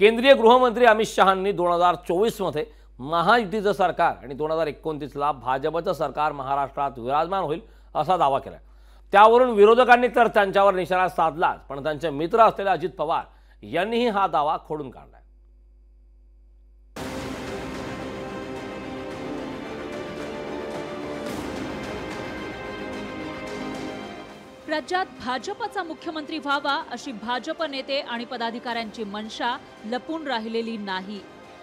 केंद्रीय गृहमंत्री अमित शहांनी 2024 मध्ये महायुतीचं सरकार आणि 2029ला भाजपचं सरकार महाराष्ट्रात विराजमान होईल असा दावा केला। त्यावरून विरोधकांनी तर त्यांच्यावर निशाणा साधला, पण त्यांचे मित्र असलेले अजित पवार यांनीही हा दावा खोडून काढला। राज्यात भाजपचा मुख्यमंत्री व्हावा अशी भाजप नेते आणि पदाधिकाऱ्यांची मनशा लपून राहिलेली नाही।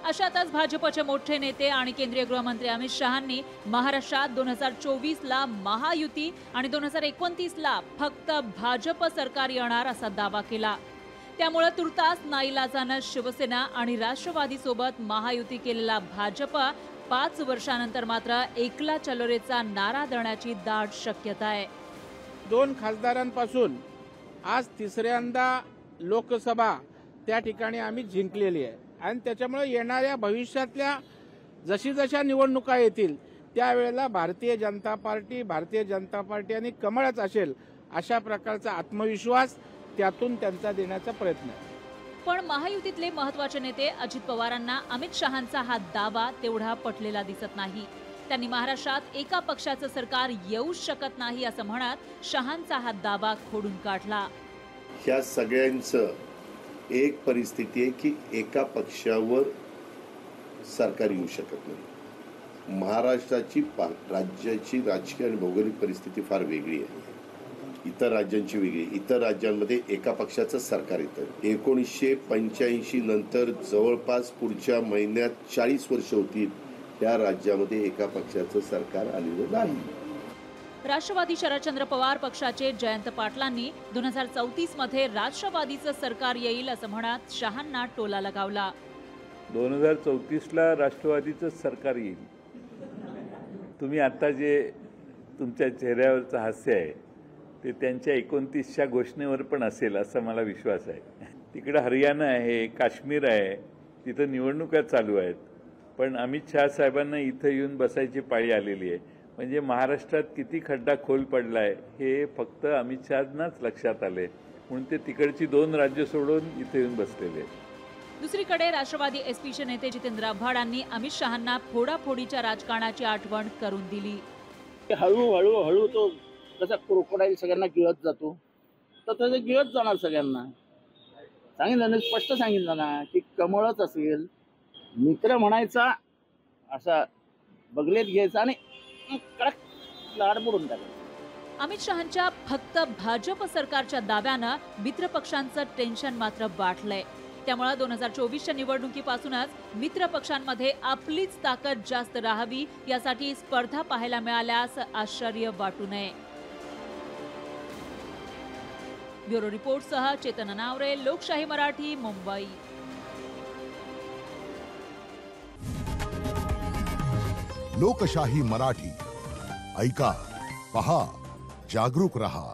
अशातच भाजपचे मोठे नेते आणि केंद्रीय गृहमंत्री अमित शहांनी महाराष्ट्रात 2024ला महायुती आणि 2029ला फक्त भाजप सरकार येणार असा दावा केला। त्यामुळे तुर्तास नाईलाजाने शिवसेना आणि राष्ट्रवादी सोबत महायुती केलेला भाजप 5 वर्षांनंतर मात्र एकला चलो रेचा नारा देण्याची दाट शक्यता आहे। 2 खासदारांपासून आज तिसऱ्यांदा लोकसभा त्या ठिकाणी आम्ही जिंकलेली आहे आणि त्याच्यामुळे येणाऱ्या भविष्यातल्या जशा निवडणुका येतील त्यावेळेला भारतीय जनता पार्टी आणि कमळच असेल अशा प्रकारचा आत्मविश्वास त्यातून त्यांचा देण्याचा प्रयत्न आहे। पण महायुतीतले महत्त्वाचे नेते अजित पवारांना अमित शहांचा हा दावा तेवढा पटलेला दिसत नाही। त्यांनी महाराष्ट्रात एका पक्षाचं सरकार येऊ शकत नाही असं म्हणत शहांचा हा दावा खोडून काढला। ह्या सगळ्यांचं एक परिस्थिती आहे की एका पक्षावर सरकार येऊ शकत नाही। महाराष्ट्राची राज्याची राजकीय आणि भौगोलिक परिस्थिती फार वेगळी आहे, इतर राज्यांची वेगळी। इतर राज्यांमध्ये एका पक्षाचं सरकार येतं। 1985 नंतर जवळपास पुढच्या महिन्यात 40 वर्ष होतील त्या राज्यामध्ये एका पक्षाचं सरकार आलेलं नाही। राष्ट्रवादी शरदचंद्र पवार पक्षाचे जयंत पाटलांनी 2034 मध्ये राष्ट्रवादीचं सरकार येईल असं म्हणत शहांना टोला लगावला। 2034ला राष्ट्रवादीचं सरकार येईल। तुम्ही आता जे तुमच्या चेहऱ्यावरचं हास्य आहे ते त्यांच्या 29च्या घोषणेवर पण असेल असा मला विश्वास आहे। तिकडे हरियाणा आहे, काश्मीर आहे, तिथं निवडणुका चालू आहेत, पण अमित शहा साहेबांना इथं येऊन बसायची पाळी आलेली आहे। म्हणजे महाराष्ट्रात किती खड्डा खोल पडलाय हे फक्त अमित शहांनाच लक्षात आले, म्हणून ते तिकडची 2 राज्य सोडून इथे येऊन बसलेले। दुसरीकडे राष्ट्रवादी एसपीचे नेते जितेंद्र आव्हाडांनी अमित शहांना फोडाफोडीच्या राजकारणाची आठवण करून दिली। हळूहळू तो कसा क्रोकोडाईल सगळ्यांना गिळत जातो तर त्याचं गिळत जाणार सगळ्यांना। सांगितलं ना, स्पष्ट सांगितलं ना की कमळच असेल, मित्र म्हणायचा, असा बगलेत घ्यायचा आणि कडक लाड मोडून टाकायचा। अमित शहांच्या फक्त भाजप सरकारच्या दाव्यानं मित्रपक्षांचं टेन्शन मात्र वाढलंय। त्यामुळे 2024च्या निवडणुकीपासूनच मित्रपक्षांमध्ये आपलीच ताकद जास्त राहावी यासाठी स्पर्धा पाहायला मिळाल्यास आश्चर्य वाटू नये। ब्युरो रिपोर्टसह चेतन नावरे, लोकशाही मराठी, मुंबई। लोकशाही मराठी ऐका, पहा, जागरूक रहा।